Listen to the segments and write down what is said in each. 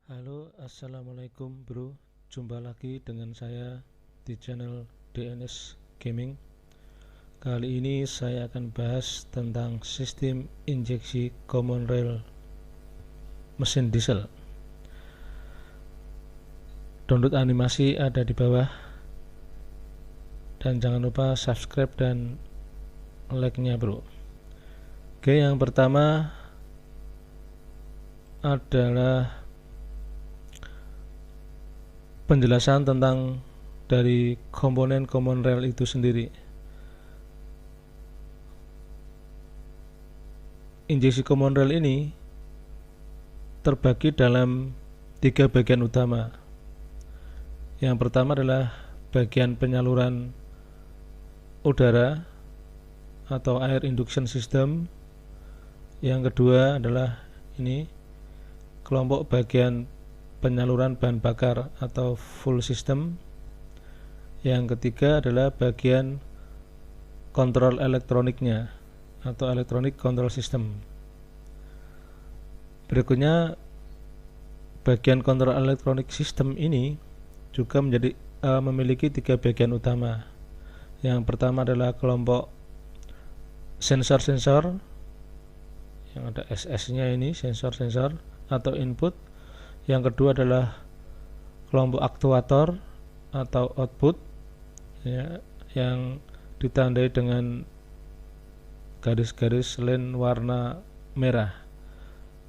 Halo, assalamualaikum bro. Jumpa lagi dengan saya di channel DNS Gaming. Kali ini saya akan bahas tentang sistem injeksi common rail mesin diesel. Download animasi ada di bawah, dan jangan lupa subscribe dan like-nya bro. Oke, yang pertama adalah penjelasan tentang dari komponen common rail itu sendiri. Injeksi common rail ini terbagi dalam 3 bagian utama. Yang pertama adalah bagian penyaluran udara atau air induction system. Yang kedua adalah ini kelompok bagian penyaluran bahan bakar atau full system. Yang ketiga adalah bagian kontrol elektroniknya atau electronic control system. Berikutnya, bagian kontrol elektronik system ini juga memiliki 3 bagian utama. Yang pertama adalah kelompok sensor-sensor, yang ada SS-nya ini, sensor-sensor atau input. Yang kedua adalah kelompok aktuator atau output, ya, yang ditandai dengan garis-garis line warna merah.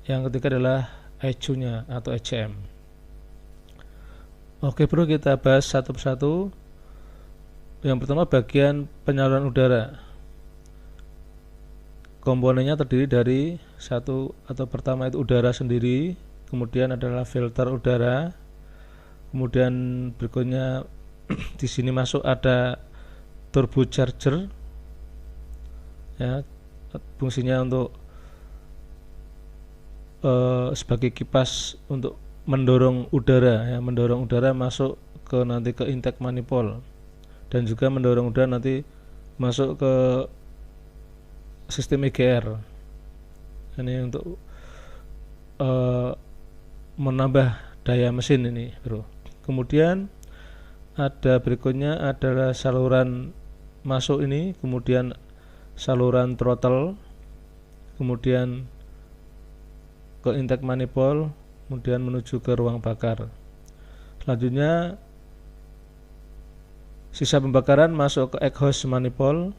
Yang ketiga adalah ECU-nya atau ECM. Oke bro, kita bahas satu persatu. Yang pertama bagian penyaluran udara. Komponennya terdiri dari pertama itu udara sendiri, kemudian adalah filter udara, kemudian berikutnya di sini masuk ada turbocharger, ya, fungsinya untuk sebagai kipas untuk mendorong udara, ya, mendorong udara masuk ke intake manifold, dan juga mendorong udara nanti masuk ke sistem EGR. Ini untuk menambah daya mesin ini bro. Kemudian ada berikutnya adalah saluran masuk ini, kemudian saluran throttle, kemudian ke intake manifold, kemudian menuju ke ruang bakar. Selanjutnya sisa pembakaran masuk ke exhaust manifold,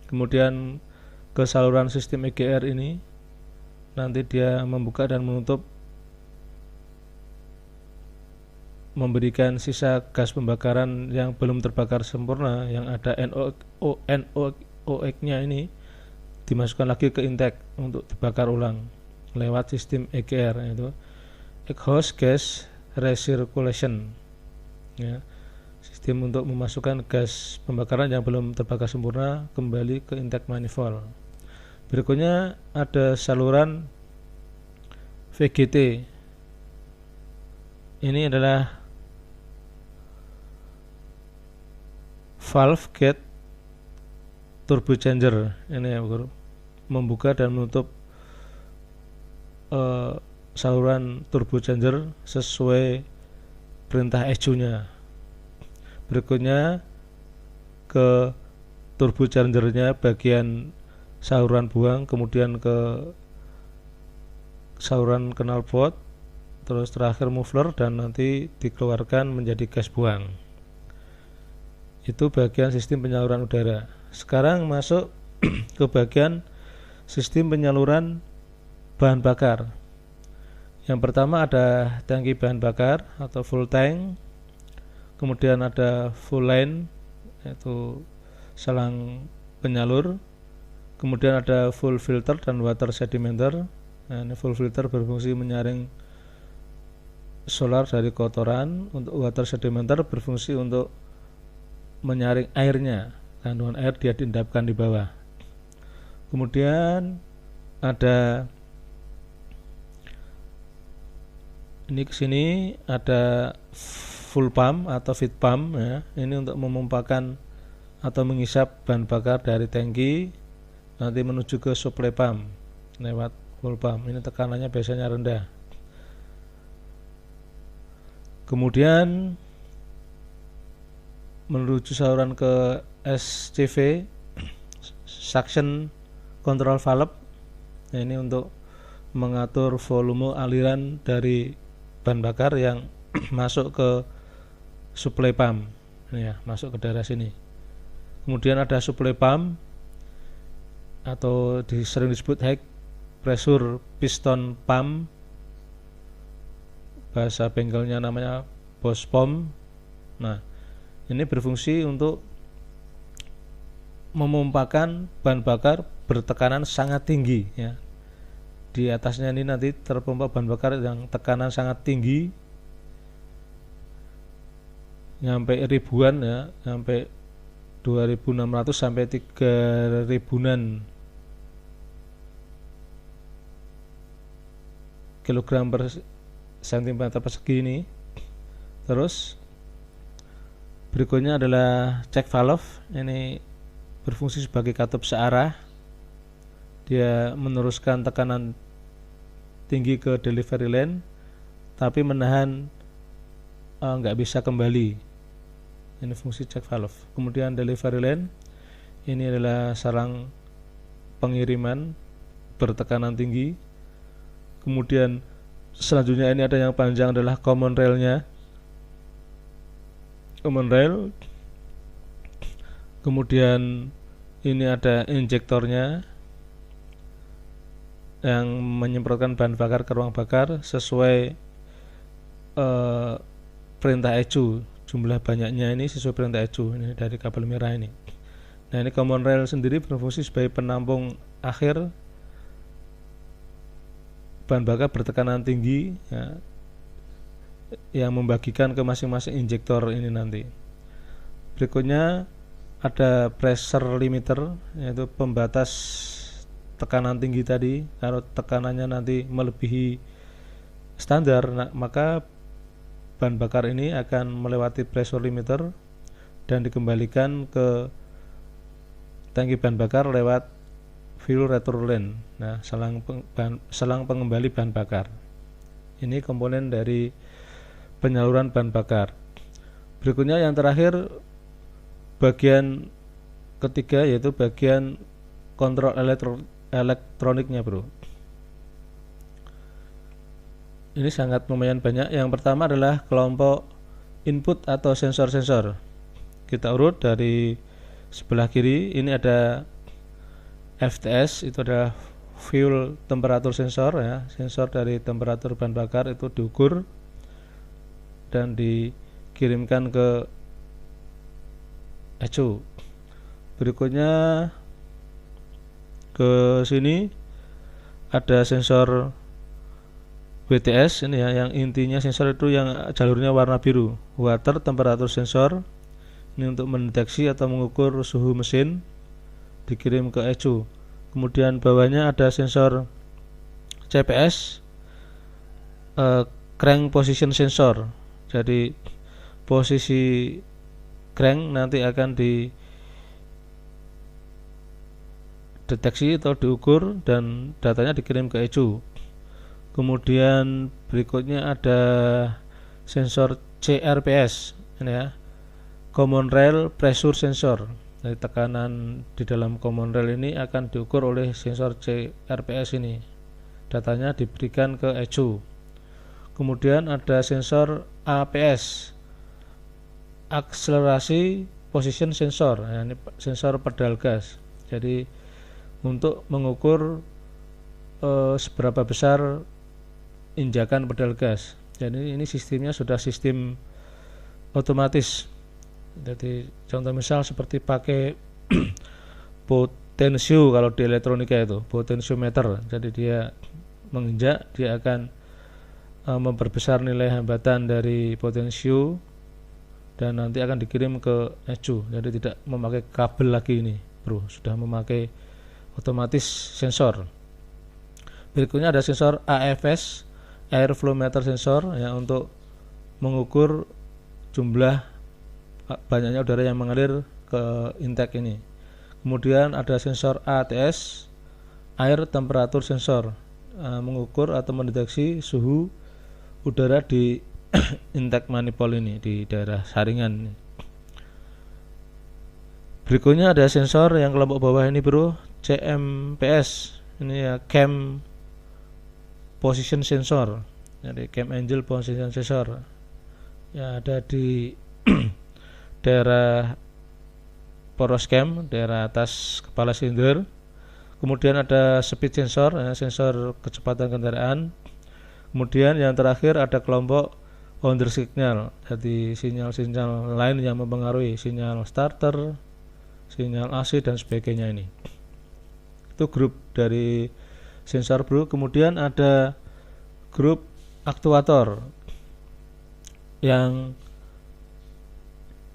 kemudian ke saluran sistem EGR ini. Nanti dia membuka dan menutup, memberikan sisa gas pembakaran yang belum terbakar sempurna, yang ada NOx-nya ini dimasukkan lagi ke intake untuk dibakar ulang lewat sistem EGR, yaitu exhaust gas recirculation, ya, sistem untuk memasukkan gas pembakaran yang belum terbakar sempurna kembali ke intake manifold. Berikutnya ada saluran VGT. Ini adalah valve gate turbochanger. Ini ya, membuka dan menutup saluran turbochanger sesuai perintah ECU-nya. Berikutnya ke turbocharger-nya bagian saluran buang, kemudian ke saluran knalpot, terus terakhir muffler, dan nanti dikeluarkan menjadi gas buang. Itu bagian sistem penyaluran udara. Sekarang masuk ke bagian sistem penyaluran bahan bakar. Yang pertama ada tangki bahan bakar atau full tank, kemudian ada full line, yaitu selang penyalur, kemudian ada full filter dan water sedimenter. Nah, ini full filter berfungsi menyaring solar dari kotoran. Untuk water sedimenter berfungsi untuk menyaring airnya, kandungan air dia diendapkan di bawah. Kemudian ada ini kesini ada full pump atau feed pump, ya. Ini untuk memompakan atau mengisap bahan bakar dari tangki nanti menuju ke supply pump lewat full pump. Ini tekanannya biasanya rendah. Kemudian menuju saluran ke SCV, suction control valve. Nah, ini untuk mengatur volume aliran dari bahan bakar yang masuk ke supply pump. Ini ya, masuk ke daerah sini. Kemudian ada supply pump atau sering disebut high pressure piston pump, bahasa bengkelnya namanya Bosch pump. Nah, ini berfungsi untuk memompakan bahan bakar bertekanan sangat tinggi ya. Di atasnya ini nanti terpompa bahan bakar yang tekanan sangat tinggi, nyampe ribuan ya, sampai 2600 sampai 3000-an kilogram per sentimeter persegi ini. Terus berikutnya adalah check valve. Ini berfungsi sebagai katup searah. Dia meneruskan tekanan tinggi ke delivery line, tapi menahan nggak bisa kembali. Ini fungsi check valve. Kemudian delivery line, ini adalah salang pengiriman bertekanan tinggi. Kemudian selanjutnya ini ada yang panjang adalah common railnya. Common rail. Kemudian ini ada injektornya yang menyemprotkan bahan bakar ke ruang bakar sesuai perintah ECU. Jumlah banyaknya ini sesuai perintah ECU ini dari kabel merah ini. Nah, ini common rail sendiri berfungsi sebagai penampung akhir bahan bakar bertekanan tinggi ya, yang membagikan ke masing-masing injektor ini nanti. Berikutnya ada pressure limiter, yaitu pembatas tekanan tinggi tadi. Kalau tekanannya nanti melebihi standar, maka bahan bakar ini akan melewati pressure limiter dan dikembalikan ke tangki bahan bakar lewat fuel return line. Nah, selang pengembali bahan bakar. Ini komponen dari penyaluran bahan bakar. Berikutnya yang terakhir, bagian ketiga, yaitu bagian kontrol elektroniknya, bro. Ini sangat lumayan banyak. Yang pertama adalah kelompok input atau sensor-sensor. Kita urut dari sebelah kiri. Ini ada FTS, itu adalah fuel temperatur sensor ya. Sensor dari temperatur bahan bakar itu diukur dan dikirimkan ke ECU. Berikutnya ke sini ada sensor WTS ini ya, yang intinya sensor itu yang jalurnya warna biru, water temperature sensor. Ini untuk mendeteksi atau mengukur suhu mesin, dikirim ke ECU. Kemudian bawahnya ada sensor CPS, crank position sensor. Jadi posisi crank nanti akan dideteksi atau diukur dan datanya dikirim ke ECU. Kemudian berikutnya ada sensor CRPS ini ya, Common Rail Pressure Sensor. Jadi tekanan di dalam common rail ini akan diukur oleh sensor CRPS ini. Datanya diberikan ke ECU. Kemudian ada sensor APS, akselerasi position sensor. Nah, ini sensor pedal gas. Jadi untuk mengukur seberapa besar injakan pedal gas. Jadi ini sistemnya sudah sistem otomatis. Jadi contoh misal seperti pakai potensio kalau di elektronika itu potensiometer. Jadi dia menginjak, dia akan memperbesar nilai hambatan dari potensio dan nanti akan dikirim ke ECU. Jadi tidak memakai kabel lagi ini, bro, sudah memakai otomatis sensor. Berikutnya ada sensor AFS, air flow meter sensor ya, untuk mengukur jumlah banyaknya udara yang mengalir ke intake ini. Kemudian ada sensor ATS, air temperatur sensor, mengukur atau mendeteksi suhu udara di intake manifold ini di daerah saringan. Berikutnya ada sensor yang kelompok bawah ini bro, CMPS. Ini ya cam position sensor. Jadi cam angle position sensor. Ya ada di daerah poros cam, daerah atas kepala silinder. Kemudian ada speed sensor, sensor kecepatan kendaraan. Kemudian yang terakhir ada kelompok on-the signal, jadi sinyal-sinyal lain yang mempengaruhi sinyal starter, sinyal AC dan sebagainya ini. Itu grup dari sensor bro. Kemudian ada grup aktuator yang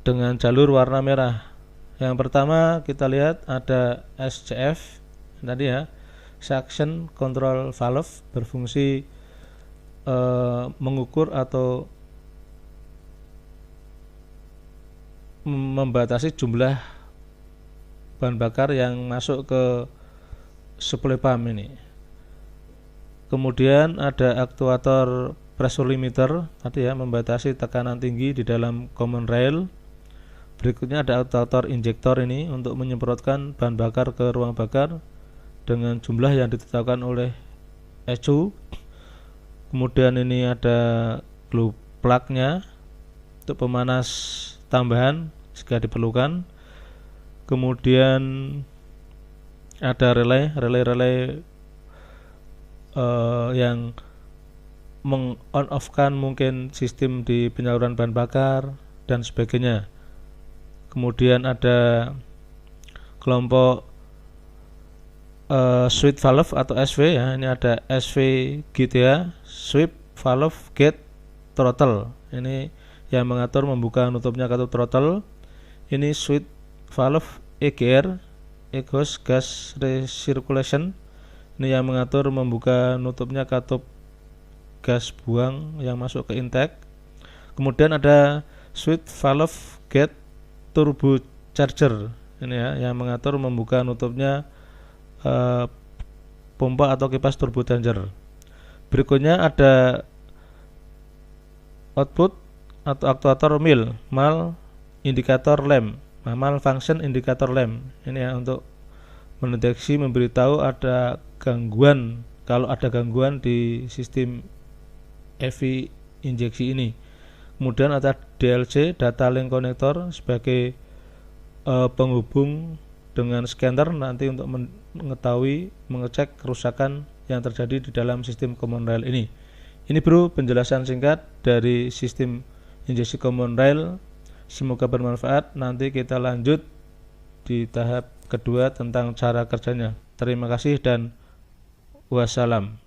dengan jalur warna merah. Yang pertama kita lihat ada SCF tadi ya, suction control valve, berfungsi mengukur atau membatasi jumlah bahan bakar yang masuk ke supply pump ini. Kemudian ada aktuator pressure limiter tadi ya, membatasi tekanan tinggi di dalam common rail. Berikutnya ada aktuator injektor ini untuk menyemprotkan bahan bakar ke ruang bakar dengan jumlah yang ditetapkan oleh ECU. Kemudian ini ada glow plug-nya untuk pemanas tambahan jika diperlukan. Kemudian ada relay yang meng-on-off-kan mungkin sistem di penyaluran bahan bakar dan sebagainya. Kemudian ada kelompok sweep valve atau SV ya. Ini ada SV GTA, sweep valve gate throttle. Ini yang mengatur membuka nutupnya katup throttle. Ini sweep valve EGR, exhaust gas recirculation. Ini yang mengatur membuka nutupnya katup gas buang yang masuk ke intake. Kemudian ada sweep valve gate turbocharger. Ini ya yang mengatur membuka nutupnya pompa atau kipas turbocharger. Berikutnya ada output atau aktuator mal indikator lamp, malfunction indikator lamp. Ini ya untuk mendeteksi, memberitahu ada gangguan, kalau ada gangguan di sistem EV injeksi ini. Kemudian ada DLC, data link connector, sebagai penghubung dengan scanner nanti untuk mengetahui, mengecek kerusakan yang terjadi di dalam sistem common rail ini. Ini bro penjelasan singkat dari sistem injeksi common rail. Semoga bermanfaat. Nanti kita lanjut di tahap kedua tentang cara kerjanya. Terima kasih dan wassalam.